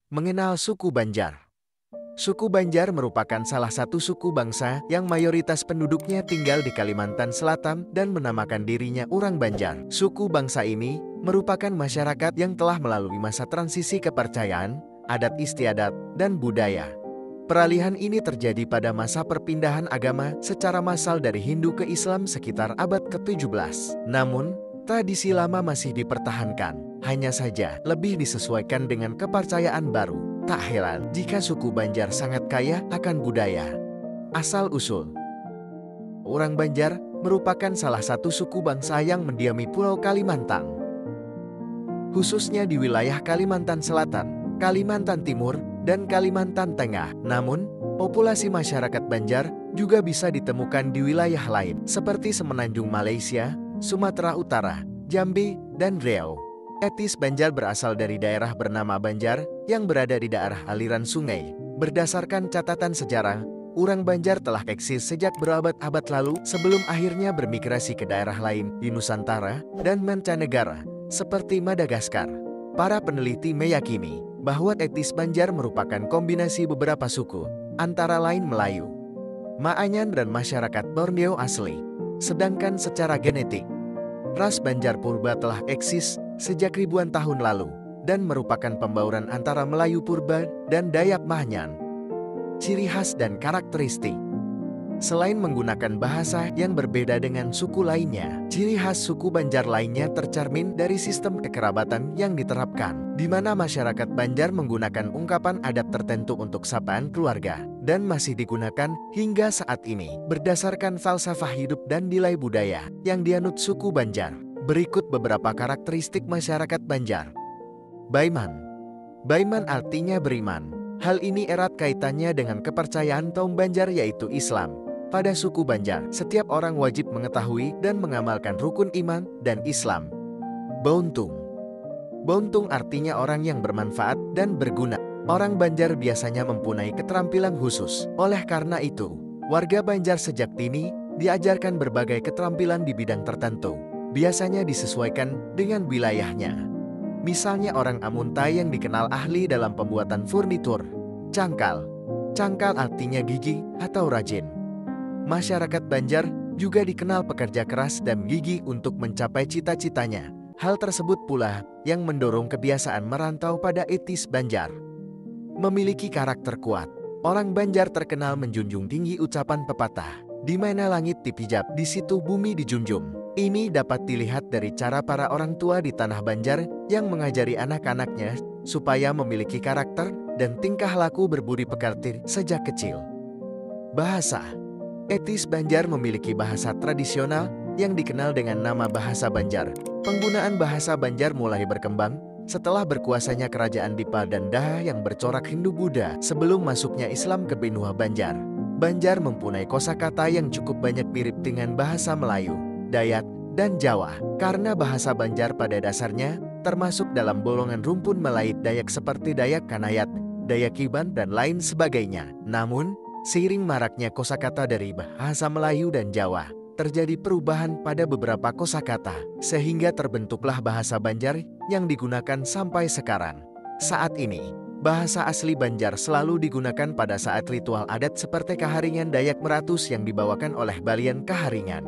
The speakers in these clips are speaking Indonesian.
Mengenal suku Banjar. Suku Banjar merupakan salah satu suku bangsa yang mayoritas penduduknya tinggal di Kalimantan Selatan dan menamakan dirinya orang Banjar. Suku bangsa ini merupakan masyarakat yang telah melalui masa transisi kepercayaan, adat istiadat, dan budaya. Peralihan ini terjadi pada masa perpindahan agama secara massal dari Hindu ke Islam sekitar abad ke-17. Namun, tradisi lama masih dipertahankan, hanya saja lebih disesuaikan dengan kepercayaan baru. Tak heran jika suku Banjar sangat kaya akan budaya. Asal-usul. Orang Banjar merupakan salah satu suku bangsa yang mendiami Pulau Kalimantan. Khususnya di wilayah Kalimantan Selatan, Kalimantan Timur, dan Kalimantan Tengah. Namun, populasi masyarakat Banjar juga bisa ditemukan di wilayah lain, seperti Semenanjung Malaysia, Sumatera Utara, Jambi, dan Riau. Etnis Banjar berasal dari daerah bernama Banjar yang berada di daerah aliran sungai. Berdasarkan catatan sejarah, orang Banjar telah eksis sejak berabad-abad lalu sebelum akhirnya bermigrasi ke daerah lain di Nusantara dan mancanegara, seperti Madagaskar. Para peneliti meyakini bahwa etnis Banjar merupakan kombinasi beberapa suku, antara lain Melayu, Maanyan dan masyarakat Borneo asli. Sedangkan secara genetik, ras Banjar Purba telah eksis sejak ribuan tahun lalu dan merupakan pembauran antara Melayu Purba dan Dayak Maanyan. Ciri khas dan karakteristik. Selain menggunakan bahasa yang berbeda dengan suku lainnya, ciri khas suku Banjar lainnya tercermin dari sistem kekerabatan yang diterapkan, di mana masyarakat Banjar menggunakan ungkapan adat tertentu untuk sapaan keluarga, dan masih digunakan hingga saat ini berdasarkan falsafah hidup dan nilai budaya yang dianut suku Banjar. Berikut beberapa karakteristik masyarakat Banjar. Baiman. Baiman artinya beriman. Hal ini erat kaitannya dengan kepercayaan kaum Banjar yaitu Islam. Pada suku Banjar, setiap orang wajib mengetahui dan mengamalkan rukun iman dan Islam. Bauntung. Bauntung artinya orang yang bermanfaat dan berguna. Orang Banjar biasanya mempunyai keterampilan khusus. Oleh karena itu, warga Banjar sejak dini diajarkan berbagai keterampilan di bidang tertentu. Biasanya disesuaikan dengan wilayahnya. Misalnya orang Amuntai yang dikenal ahli dalam pembuatan furnitur. Cangkal. Cangkal artinya gigih atau rajin. Masyarakat Banjar juga dikenal pekerja keras dan gigih untuk mencapai cita-citanya. Hal tersebut pula yang mendorong kebiasaan merantau pada etnis Banjar. Memiliki karakter kuat. Orang Banjar terkenal menjunjung tinggi ucapan pepatah, di mana langit dipijak, di situ bumi dijunjung. Ini dapat dilihat dari cara para orang tua di tanah Banjar yang mengajari anak-anaknya supaya memiliki karakter dan tingkah laku berbudi pekerti sejak kecil. Bahasa. Etnis Banjar memiliki bahasa tradisional yang dikenal dengan nama bahasa Banjar. Penggunaan bahasa Banjar mulai berkembang setelah berkuasanya kerajaan Dipa dan Daha yang bercorak Hindu-Buddha sebelum masuknya Islam ke benua Banjar. Banjar mempunyai kosakata yang cukup banyak mirip dengan bahasa Melayu, Dayak, dan Jawa. Karena bahasa Banjar pada dasarnya termasuk dalam golongan rumpun Melait Dayak seperti Dayak Kanayat, Dayak Iban, dan lain sebagainya. Namun, seiring maraknya kosakata dari bahasa Melayu dan Jawa, terjadi perubahan pada beberapa kosakata, sehingga terbentuklah bahasa Banjar yang digunakan sampai sekarang. Saat ini, bahasa asli Banjar selalu digunakan pada saat ritual adat seperti Kaharingan Dayak Meratus yang dibawakan oleh Balian Kaharingan.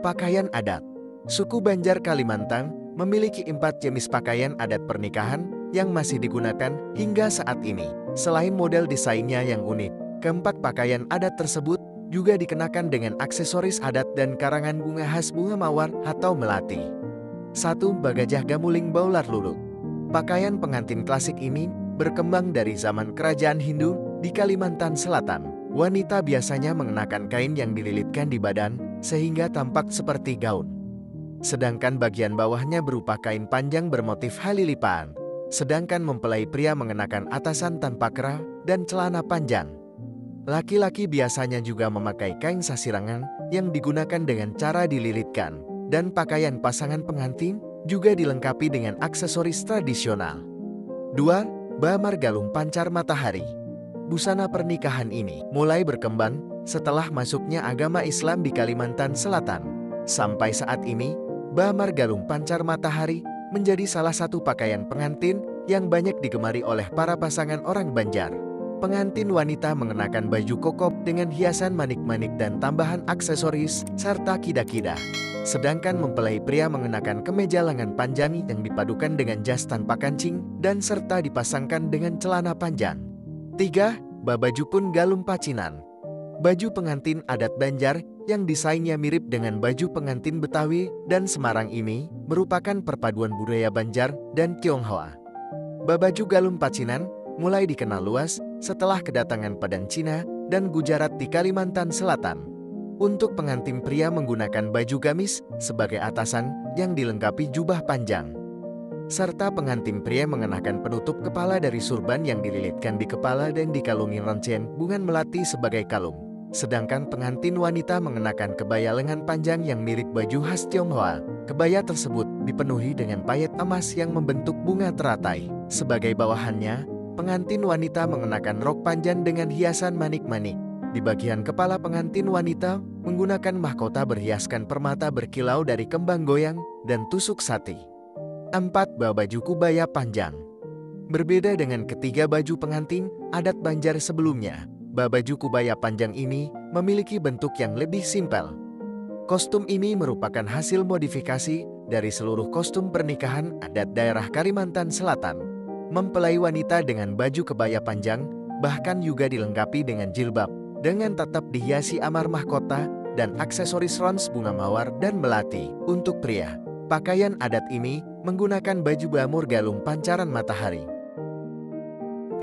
Pakaian adat. Suku Banjar Kalimantan memiliki 4 jenis pakaian adat pernikahan yang masih digunakan hingga saat ini. Selain model desainnya yang unik, keempat pakaian adat tersebut juga dikenakan dengan aksesoris adat dan karangan bunga khas bunga mawar atau melati. 1. Bagajah Gamuling Baular Luluk. Pakaian pengantin klasik ini berkembang dari zaman kerajaan Hindu di Kalimantan Selatan. Wanita biasanya mengenakan kain yang dililitkan di badan sehingga tampak seperti gaun. Sedangkan bagian bawahnya berupa kain panjang bermotif halilipan. Sedangkan mempelai pria mengenakan atasan tanpa kerah dan celana panjang. Laki-laki biasanya juga memakai kain sasirangan yang digunakan dengan cara dililitkan. Dan pakaian pasangan pengantin juga dilengkapi dengan aksesoris tradisional. 2. Bamar Galung Pancar Matahari. Busana pernikahan ini mulai berkembang setelah masuknya agama Islam di Kalimantan Selatan. Sampai saat ini, Bamar Galung Pancar Matahari menjadi salah satu pakaian pengantin yang banyak digemari oleh para pasangan orang Banjar. Pengantin wanita mengenakan baju koko dengan hiasan manik-manik dan tambahan aksesoris, serta kida-kida. Sedangkan mempelai pria mengenakan kemeja lengan panjang yang dipadukan dengan jas tanpa kancing dan serta dipasangkan dengan celana panjang. 3. Babaju pun galung pacinan. Baju pengantin adat Banjar yang desainnya mirip dengan baju pengantin Betawi dan Semarang ini merupakan perpaduan budaya Banjar dan Tionghoa. Babaju galung pacinan mulai dikenal luas setelah kedatangan Padang Cina dan Gujarat di Kalimantan Selatan. Untuk pengantin pria menggunakan baju gamis sebagai atasan yang dilengkapi jubah panjang. Serta pengantin pria mengenakan penutup kepala dari surban yang dililitkan di kepala dan dikalungi rangkaian bunga melati sebagai kalung. Sedangkan pengantin wanita mengenakan kebaya lengan panjang yang mirip baju khas Tionghoa. Kebaya tersebut dipenuhi dengan payet emas yang membentuk bunga teratai. Sebagai bawahannya, pengantin wanita mengenakan rok panjang dengan hiasan manik-manik. Di bagian kepala pengantin wanita menggunakan mahkota berhiaskan permata berkilau dari kembang goyang dan tusuk sate. 4. Baju kebaya panjang. Berbeda dengan ketiga baju pengantin adat Banjar sebelumnya, baju kebaya panjang ini memiliki bentuk yang lebih simpel. Kostum ini merupakan hasil modifikasi dari seluruh kostum pernikahan adat daerah Kalimantan Selatan. Mempelai wanita dengan baju kebaya panjang bahkan juga dilengkapi dengan jilbab, dengan tetap dihiasi amar mahkota dan aksesoris rons bunga mawar dan melati. Untuk pria, pakaian adat ini menggunakan baju bamur galung pancaran matahari.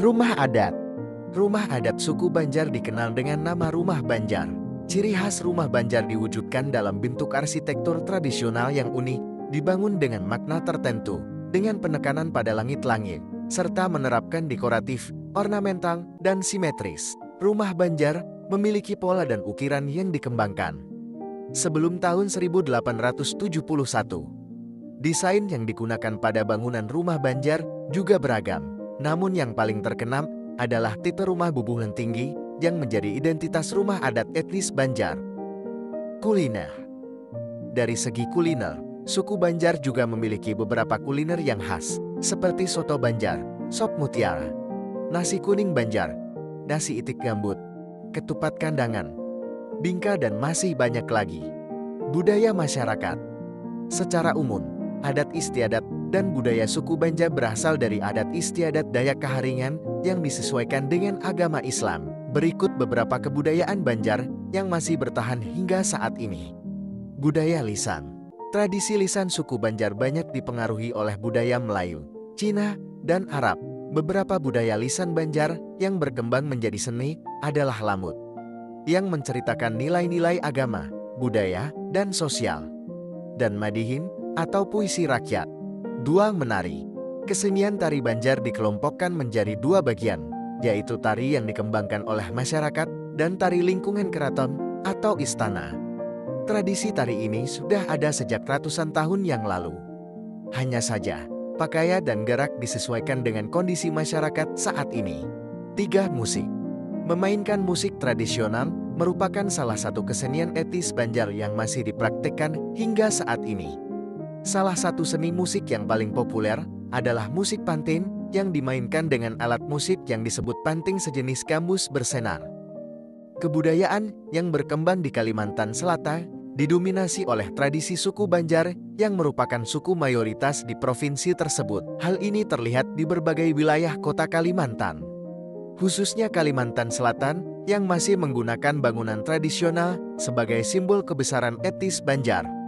Rumah adat. Rumah adat suku Banjar dikenal dengan nama rumah Banjar. Ciri khas rumah Banjar diwujudkan dalam bentuk arsitektur tradisional yang unik, dibangun dengan makna tertentu, dengan penekanan pada langit-langit, serta menerapkan dekoratif, ornamental, dan simetris. Rumah Banjar memiliki pola dan ukiran yang dikembangkan. Sebelum tahun 1871, desain yang digunakan pada bangunan rumah Banjar juga beragam. Namun yang paling terkenal adalah tipe rumah bubuhan tinggi yang menjadi identitas rumah adat etnis Banjar. Kuliner. Dari segi kuliner, suku Banjar juga memiliki beberapa kuliner yang khas, seperti soto Banjar, sop mutiara, nasi kuning Banjar, nasi itik gambut, ketupat kandangan, bingka dan masih banyak lagi. Budaya masyarakat. Secara umum, adat istiadat dan budaya suku Banjar berasal dari adat istiadat Dayak Kaharingan yang disesuaikan dengan agama Islam. Berikut beberapa kebudayaan Banjar yang masih bertahan hingga saat ini. Budaya lisan. Tradisi lisan suku Banjar banyak dipengaruhi oleh budaya Melayu, Cina, dan Arab. Beberapa budaya lisan Banjar yang berkembang menjadi seni adalah lamut, yang menceritakan nilai-nilai agama, budaya, dan sosial. Dan madihin, atau puisi rakyat. Duang menari. Kesenian tari Banjar dikelompokkan menjadi dua bagian, yaitu tari yang dikembangkan oleh masyarakat dan tari lingkungan keraton atau istana. Tradisi tari ini sudah ada sejak ratusan tahun yang lalu. Hanya saja, pakaian dan gerak disesuaikan dengan kondisi masyarakat saat ini. 3. Musik. Memainkan musik tradisional merupakan salah satu kesenian etnis Banjar yang masih dipraktikkan hingga saat ini. Salah satu seni musik yang paling populer adalah musik pantin yang dimainkan dengan alat musik yang disebut panting sejenis gambus bersenar. Kebudayaan yang berkembang di Kalimantan Selatan didominasi oleh tradisi suku Banjar yang merupakan suku mayoritas di provinsi tersebut. Hal ini terlihat di berbagai wilayah kota Kalimantan, khususnya Kalimantan Selatan yang masih menggunakan bangunan tradisional sebagai simbol kebesaran etnis Banjar.